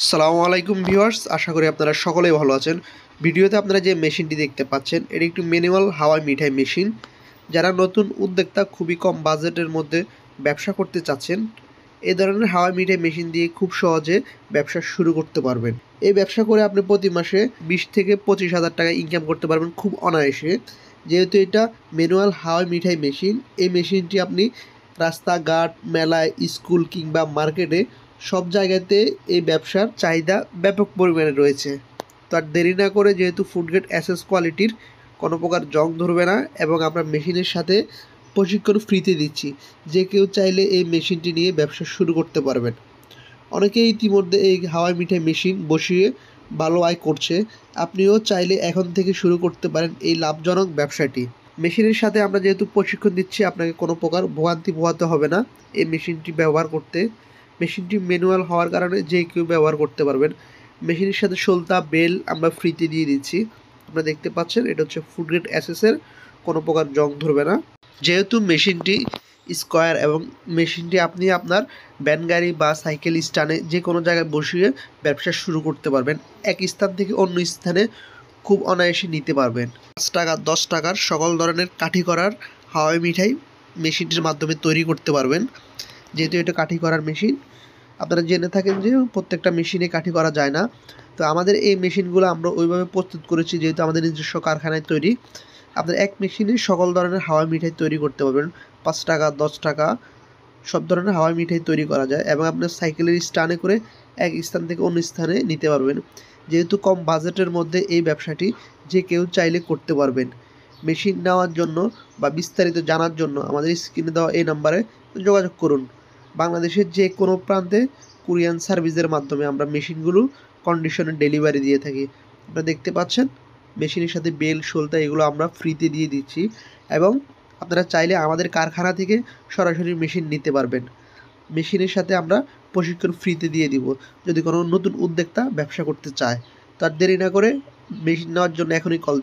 সালামু আলাইকুম ভিউয়ার্স, আশা করি আপনারা সকলেই ভালো আছেন। ভিডিওতে আপনারা যে মেশিনটি দেখতে পাচ্ছেন এটি একটি ম্যানুয়াল হাওয়াই মিঠাই মেশিন। যারা নতুন উদ্যোক্তা খুবই কম বাজেটের মধ্যে ব্যবসা করতে চাচ্ছেন, এই ধরনের হাওয়াই মিঠাই মেশিন দিয়ে খুব সহজে ব্যবসা শুরু করতে পারবেন। এই ব্যবসা করে আপনি প্রতি মাসে 20 থেকে 25,000 টাকা ইনকাম করতে পারবেন খুব অনায়াসে। যেহেতু এটা ম্যানুয়াল হাওয়াই মিঠাই মেশিন, এই মেশিনটি আপনি রাস্তাঘাট, মেলায়, স্কুল কিংবা মার্কেটে সব জায়গাতে এই ব্যবসার চাহিদা ব্যাপক পরিমাণে রয়েছে। তো আর দেরি না করে, যেহেতু ফুড গ্রেড এসএস কোয়ালিটির, কোনো প্রকার জং ধরবে না এবং আমরা মেশিনের সাথে প্রশিক্ষণ ফ্রিতে দিচ্ছি। যে কেউ চাইলে এই মেশিনটি নিয়ে ব্যবসা শুরু করতে পারবেন। অনেকেই ইতিমধ্যে এই হাওয়াই মিঠাই মেশিন বসিয়ে ভালো আয় করছে। আপনিও চাইলে এখন থেকে শুরু করতে পারেন এই লাভজনক ব্যবসাটি। মেশিনের সাথে আমরা যেহেতু প্রশিক্ষণ দিচ্ছি, আপনাকে কোনো প্রকার ভোগান্তি পোহাতে হবে না এই মেশিনটি ব্যবহার করতে। মেশিনটি ম্যানুয়াল হওয়ার কারণে যে কেউ ব্যবহার করতে পারবেন। মেশিনের সাথে সলতা বেল আমরা ফ্রিতে দিয়ে দিচ্ছি। আপনারা দেখতে পাচ্ছেন এটা হচ্ছে ফুড গ্রেড এসএসের, কোনো প্রকার জং ধরবে না। যেহেতু মেশিনটি স্কোয়ার এবং মেশিনটি আপনি আপনার ভ্যান গাড়ি বা সাইকেল স্ট্যান্ডে যে কোনো জায়গায় বসিয়ে ব্যবসা শুরু করতে পারবেন। এক স্থান থেকে অন্য স্থানে খুব অনায়াসে নিতে পারবেন। 5 টাকা 10 টাকার সকল ধরনের কাঠি করার হাওয়াই মিঠাই মেশিনটির মাধ্যমে তৈরি করতে পারবেন। যেহেতু এটা কাঠি করার মেশিন, আপনারা জেনে থাকেন যে প্রত্যেকটা মেশিনে কাঠি করা যায় না। তো আমাদের এই মেশিনগুলো আমরা ওইভাবে প্রস্তুত করেছি, যেহেতু আমাদের নিজস্ব কারখানায় তৈরি। আপনার এক মেশিনে সকল ধরনের হাওয়াই মিঠাই তৈরি করতে পারবেন। 5 টাকা 10 টাকা সব ধরনের হাওয়াই মিঠাই তৈরি করা যায় এবং আপনার সাইকেলের স্ট্যান্ডে করে এক স্থান থেকে অন্য স্থানে নিতে পারবেন। যেহেতু কম বাজেটের মধ্যে এই ব্যবসাটি যে কেউ চাইলে করতে পারবেন। মেশিন নেওয়ার জন্য বা বিস্তারিত জানার জন্য আমাদের স্ক্রিনে দেওয়া এই নাম্বারে যোগাযোগ করুন। বাংলাদেশের যে কোনো প্রান্তে কুরিয়ার সার্ভিসের মাধ্যমে আমরা মেশিনগুলো কন্ডিশনে ডেলিভারি দিয়ে থাকি। আপনারা দেখতে পাচ্ছেন মেশিনের সাথে বেল, সলতা এগুলো আমরা ফ্রিতে দিয়ে দিচ্ছি এবং আপনারা চাইলে আমাদের কারখানা থেকে সরাসরি মেশিন নিতে পারবেন। মেশিনের সাথে আমরা প্রশিক্ষণ ফ্রিতে দিয়ে দিব যদি কোনো নতুন উদ্যোক্তা ব্যবসা করতে চায়। তো আর দেরি না করে মেশিন নেওয়ার জন্য এখনই কল দিন।